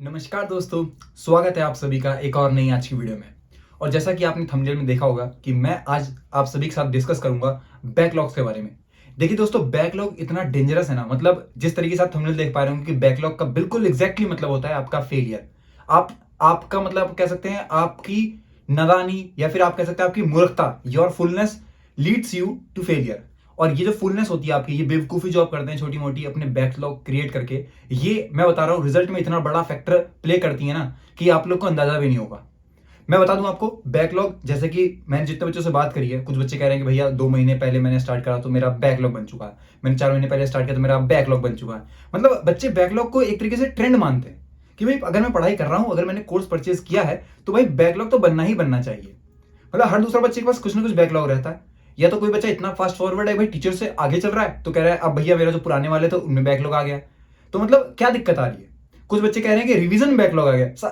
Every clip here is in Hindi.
नमस्कार दोस्तों, स्वागत है आप सभी का एक और नई आज की वीडियो में। और जैसा कि आपने थंबनेल में देखा होगा कि मैं आज आप सभी के साथ डिस्कस करूंगा बैकलॉग्स के बारे में। देखिए दोस्तों, बैकलॉग इतना डेंजरस है ना, मतलब जिस तरीके से आप थंबनेल देख पा रहे होंगे कि बैकलॉग का बिल्कुल एग्जैक्टली मतलब होता है आपका फेलियर। आपका मतलब कह सकते हैं आपकी नादानी, या फिर आप कह सकते हैं आपकी मूर्खता। Your fullness leads you to failure. और ये जो फुलनेस होती है आपकी, ये बेवकूफी जो आप करते हैं छोटी मोटी अपने बैकलॉग क्रिएट करके, ये मैं बता रहा हूं रिजल्ट में इतना बड़ा फैक्टर प्ले करती है ना कि आप लोग को अंदाजा भी नहीं होगा। मैं बता दूं आपको, बैकलॉग जैसे कि मैंने जितने बच्चों से बात करी है, कुछ बच्चे कह रहे हैं कि भैया 2 महीने पहले मैंने स्टार्ट करा तो मेरा बैकलॉग बन चुका है, मैंने 4 महीने पहले स्टार्ट किया तो मेरा बैकलॉग बन चुका है। मतलब बच्चे बैकलॉग को एक तरीके से ट्रेंड मानते हैं कि भाई अगर मैं पढ़ाई कर रहा हूं, अगर मैंने कोर्स परचेज किया है तो भाई बैकलॉग तो बनना ही बनना चाहिए। मतलब हर दूसरा बच्चे के पास कुछ ना कुछ बैकलॉग रहता है। या तो कोई बच्चा इतना फास्ट फॉरवर्ड है भाई, टीचर से आगे चल रहा है तो कह रहा है अब भैया मेरा जो पुराने वाले थे उनमें बैकलॉग आ गया। तो मतलब क्या दिक्कत आ रही है। कुछ बच्चे कह रहे हैं कि रिवीजन बैकलॉग आ गया।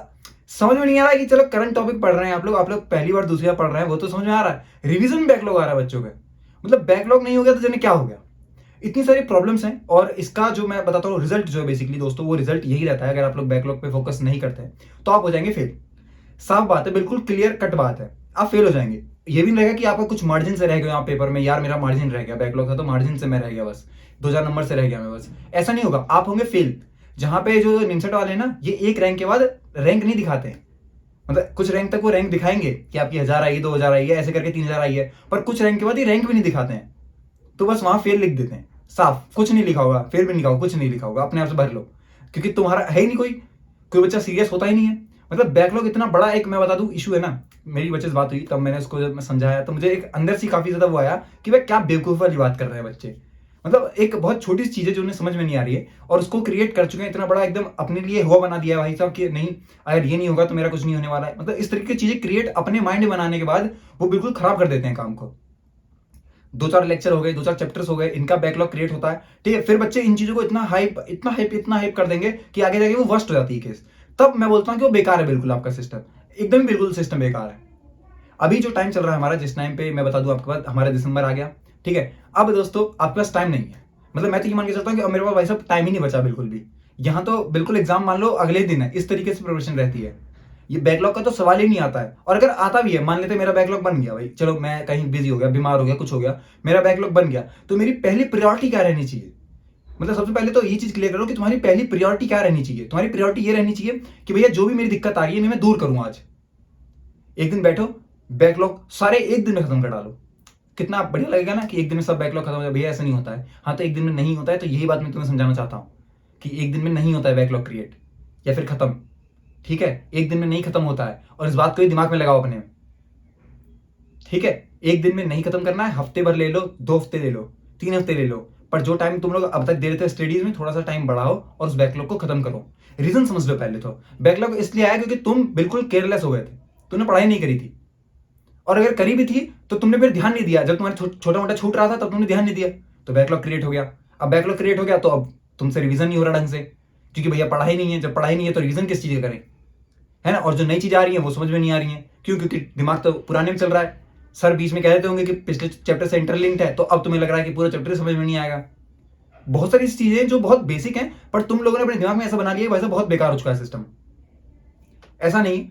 समझ में नहीं आ रहा है कि चलो करंट टॉपिक पढ़ रहे हैं आप लोग पहली बार दूसरी बार पढ़ रहे हैं, वो तो समझ में आ रहा है। रिवीजन बैकलॉग आ रहा है बच्चों का। मतलब बैकलॉग नहीं हो गया तो जाने क्या हो गया। इतनी सारी प्रॉब्लम्स हैं और इसका जो मैं बताता हूँ रिजल्ट जो है बेसिकली दोस्तों, वो रिजल्ट यही रहता है। अगर आप लोग बैकलॉग पे फोकस नहीं करते हैं तो आप हो जाएंगे फेल। साफ बात है, बिल्कुल क्लियर कट बात है, आप फेल हो जाएंगे। ये भी नहीं रहेगा कि आपका कुछ मार्जिन से रह गया यहाँ पेपर में, यार मेरा मार्जिन रह गया, बैकलॉग था तो मार्जिन से मैं रह गया, बस 2000 नंबर से रह गया मैं, बस ऐसा नहीं होगा। आप होंगे फेल। जहां पे जो निमसेट वाले हैं ना, ये एक रैंक के बाद रैंक नहीं दिखाते हैं। मतलब कुछ रैंक तक वो रैंक दिखाएंगे कि आपकी 1000 आई है, 2000 आई है, ऐसे करके 3000 आई है, पर कुछ रैंक के बाद ये रैंक भी नहीं दिखाते हैं। तो बस वहां फेल लिख देते हैं। साफ कुछ नहीं लिखा होगा, फेल भी नहीं लिखा होगा, कुछ नहीं लिखा होगा, अपने आप से भर लो। क्योंकि तुम्हारा है ही नहीं, कोई बच्चा सीरियस होता ही नहीं है। मतलब बैकलॉग इतना बड़ा एक मैं बता दूं इशू है ना। मेरी बच्चे से बात हुई तब मैंने उसको जब मैं समझाया तो मुझे एक अंदर से काफी ज्यादा वो आया कि भाई क्या बेवकूफ वाली बात कर रहे हैं बच्चे। मतलब एक बहुत छोटी सी चीज है जो उन्हें समझ में नहीं आ रही है और उसको क्रिएट कर चुके हैं इतना बड़ा, एकदम अपने लिए हुआ बना दिया है भाई साहब कि नहीं, अगर ये नहीं होगा तो मेरा कुछ नहीं होने वाला है। मतलब इस तरीके की चीजें क्रिएट अपने माइंड में बनाने के बाद वो बिल्कुल खराब कर देते हैं काम को। 2-4 लेक्चर हो गए, 2-4 चैप्टर्स हो गए, इनका बैकलॉग क्रिएट होता है। ठीक है, फिर बच्चे इन चीजों को इतना हाइप कर देंगे कि आगे जाके वो वर्स्ट हो जाती है केस। तब मैं बोलता हूँ कि वो बेकार है बिल्कुल, आपका सिस्टम एकदम बिल्कुल सिस्टम बेकार है। अभी जो टाइम चल रहा है हमारा, जिस टाइम पे मैं बता दूं आपके पास हमारा दिसंबर आ गया। ठीक है, अब दोस्तों आपके पास टाइम नहीं है। मतलब मैं तो ये मान के चलता हूँ कि अब मेरे पास भाई साहब टाइम ही नहीं बचा बिल्कुल भी। यहाँ तो बिल्कुल एग्जाम मान लो अगले दिन है, इस तरीके से प्रिपरेशन रहती है। ये बैकलॉग का तो सवाल ही नहीं आता है। और अगर आता भी है, मान लेते मेरा बैकलॉग बन गया भाई, चलो मैं कहीं बिजी हो गया, बीमार हो गया, कुछ हो गया, मेरा बैकलॉग बन गया, तो मेरी पहली प्रायोरिटी क्या रहनी चाहिए। मतलब सबसे पहले तो ये चीज क्लियर करो कि तुम्हारी पहली प्रायोरिटी क्या रहनी चाहिए। तुम्हारी प्रायोरिटी ये रहनी चाहिए कि भैया जो भी मेरी दिक्कत आ रही है मैं दूर करूँ आज। एक दिन बैठो, बैकलॉग सारे एक दिन में खत्म कर डालो। कितना बढ़िया लगेगा ना कि एक दिन में सब बैकलॉग खत्म हो जाए। भैया ऐसा नहीं होता है। हाँ, तो एक दिन में नहीं होता है, तो यही बात मैं तुम्हें समझाना चाहता हूँ कि एक दिन में नहीं होता है बैकलॉग क्रिएट या फिर खत्म। ठीक है, एक दिन में नहीं खत्म होता है और इस बात को ही दिमाग में लगाओ अपने में। ठीक है, एक दिन में नहीं खत्म करना है, हफ्ते भर ले लो, 2 हफ्ते ले लो, 3 हफ्ते ले लो, पर जो टाइम तुम लोग अब तक दे रहे थे स्टडीज में, थोड़ा सा टाइम बढ़ाओ और उस बैकलॉग को खत्म करो। रीजन समझ लो पहले तो। बैकलॉग इसलिए आया क्योंकि तुम बिल्कुल केयरलेस हो गए थे, तुमने पढ़ाई नहीं करी थी। और अगर करी भी थी तो तुमने फिर ध्यान नहीं दिया। जब तुम्हारे छोटा मोटा छूट रहा था तब तुमने ध्यान नहीं दिया, तो बैकलॉग क्रिएट हो गया। अब बैकलॉग क्रिएट हो गया तो अब तुमसे रिवीजन नहीं हो रहा ढंग से, क्योंकि भैया पढ़ाई नहीं है। जब पढ़ाई नहीं है तो रिवीजन किस चीज का करें, है ना। और जो नई चीज आ रही है वो समझ में नहीं आ रही है, क्यों? क्योंकि दिमाग तो पुराने में चल रहा है। सर बीच में कह देते होंगे कि पिछले चैप्टर से इंटरलिंक्ड है, तो अब तुम्हें लग रहा है कि पूरा चैप्टर समझ में नहीं आएगा। बहुत सारी चीजें जो बहुत बेसिक हैं, पर तुम लोगों ने अपने दिमाग में ऐसा बना लिया है वैसा बहुत बेकार हो चुका है सिस्टम। ऐसा नहीं।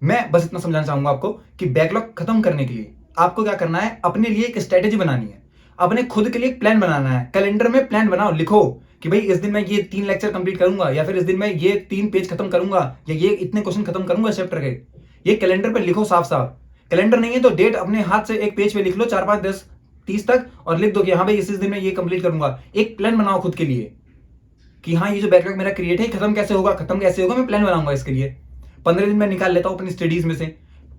मैं बस इतना समझाना चाहूंगा आपको कि बैकलॉग खत्म करने के लिए आपको क्या करना है, अपने लिए एक स्ट्रेटेजी बनानी है, अपने खुद के लिए एक प्लान बनाना है। कैलेंडर में प्लान बनाओ, लिखो कि भाई इस दिन मैं ये 3 लेक्चर कंप्लीट करूंगा, या फिर इस दिन मैं ये 3 पेज खत्म करूंगा, या ये इतने क्वेश्चन खत्म करूंगा चैप्टर के। ये कैलेंडर पे लिखो साफ साफ। कैलेंडर नहीं है तो डेट अपने हाथ से एक पेज पे लिख लो, 4 5 10 30 तक, और लिख दो कि हाँ भाई इस दिन में ये कंप्लीट करूंगा। एक प्लान बनाओ खुद के लिए कि हाँ ये जो बैकलॉग मेरा क्रिएट है खत्म कैसे होगा, मैं प्लान बनाऊंगा इसके लिए। 15 दिन में निकाल लेता हूं अपनी स्टडीज में से,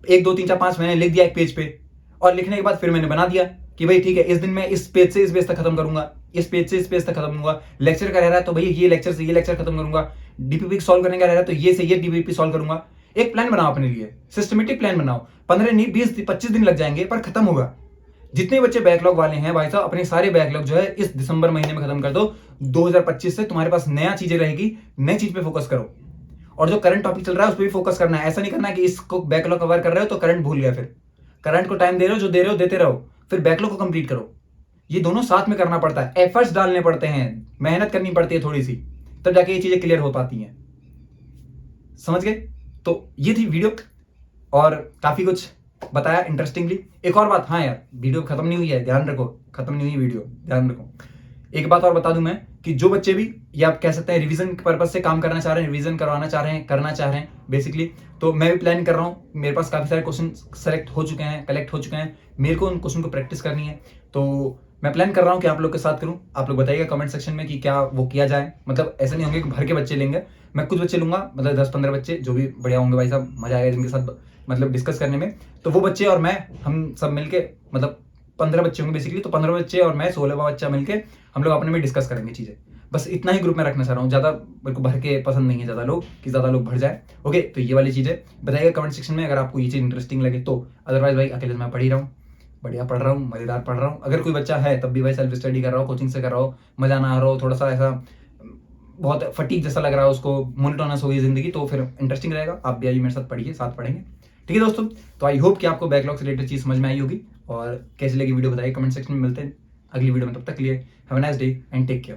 1 2 3 4 5 मैंने लिख दिया एक पेज पे, और लिखने के बाद फिर मैंने बना दिया कि भाई ठीक है इस दिन मैं इस पेज से इस पेज तक खत्म करूंगा, इस पेज से इस पेज तक खत्म करूंगा। लेक्चर का रह रहा है तो भैया ये लेक्चर से ये लेक्चर खत्म करूंगा। डीपीपी सॉल्व करने का रह रहा है तो ये से ये डीपीपी सॉल्व करूंगा। एक प्लान बनाओ अपने लिए, सिस्टमेटिक प्लान बनाओ। 15 नहीं 20 25 दिन लग जाएंगे पर खत्म होगा। जितने बच्चे बैकलॉग वाले हैं भाई साहब, अपने सारे बैकलॉग जो है इस दिसंबर महीने में खत्म कर दो। 2025 से तुम्हारे पास नया चीजें रहेगी, नई चीज पे फोकस करो। और जो करंट टॉपिक चल रहा है उस पर भी फोकस करना है। ऐसा नहीं करना है कि इसको बैकलॉग कवर कर रहे हो तो करंट भूल गया, फिर करंट को टाइम दे रहे हो, जो दे रहे हो देते रहो, फिर बैकलॉग को कंप्लीट करो। ये दोनों साथ में करना पड़ता है, एफर्ट्स डालने पड़ते हैं, मेहनत करनी पड़ती है थोड़ी सी, तब जाके ये चीजें क्लियर हो पाती हैं। समझ गए? तो ये थी वीडियो और काफ़ी कुछ बताया इंटरेस्टिंगली। एक और बात, हाँ यार, वीडियो खत्म नहीं हुई है, ध्यान रखो, खत्म नहीं हुई वीडियो, ध्यान रखो। एक बात और बता दूं मैं कि जो बच्चे भी, या आप कह सकते हैं रिवीजन पर्पज से काम करना चाह रहे हैं, रिवीजन करवाना चाह रहे हैं, करना चाह रहे हैं बेसिकली, तो मैं भी प्लान कर रहा हूँ। मेरे पास काफ़ी सारे क्वेश्चन सेलेक्ट हो चुके हैं, कलेक्ट हो चुके हैं, मेरे को उन क्वेश्चन को प्रैक्टिस करनी है। तो मैं प्लान कर रहा हूँ कि आप लोग के साथ करूँ। आप लोग बताइएगा कमेंट सेक्शन में कि क्या वो किया जाए। मतलब ऐसा नहीं होंगे कि भर के बच्चे लेंगे, मैं कुछ बच्चे लूंगा, मतलब 10-15 बच्चे जो भी बढ़िया होंगे भाई साहब, मजा आएगा जिनके साथ मतलब डिस्कस करने में। तो वो बच्चे और मैं, हम सब मिलके, मतलब 15 बच्चे होंगे बेसिकली, तो 15 बच्चे और मैं 16वां बच्चा मिलके हम लोग अपने में डिस्कस करेंगे चीज़ें। बस इतना ही ग्रुप में रखना चाह रहा हूँ, ज़्यादा मेरे को भर के पसंद नहीं है ज़्यादा लोग, कि ज़्यादा लोग भर जाए। ओके, तो ये वाली चीज़ें बताइएगा कमेंट सेक्शन में अगर आपको ये चीज़ इंटरेस्टिंग लगे तो। अदरवाइज भाई अकेले मैं पढ़ ही रहा हूँ, बढ़िया पढ़ रहा हूँ, मज़ेदार पढ़ रहा हूँ। अगर कोई बच्चा है तब भी भाई सेल्फ स्टडी कर रहा हो, कोचिंग से कर रहा हो, मज़ा ना आ रहा हो, थोड़ा सा ऐसा बहुत फटीक जैसा लग रहा है उसको, मोनोटोनस हो गई जिंदगी, तो फिर इंटरेस्टिंग रहेगा। आप भी आइए मेरे साथ पढ़िए, साथ पढ़ेंगे। ठीक है दोस्तों, तो आई होप कि आपको बैकलॉग से रिलेटेड चीज़ समझ में आई होगी। और कैसी लगी वीडियो बताइए कमेंट सेक्शन में। मिलते हैं अगली वीडियो में, तब तक के लिए have a nice day and take care.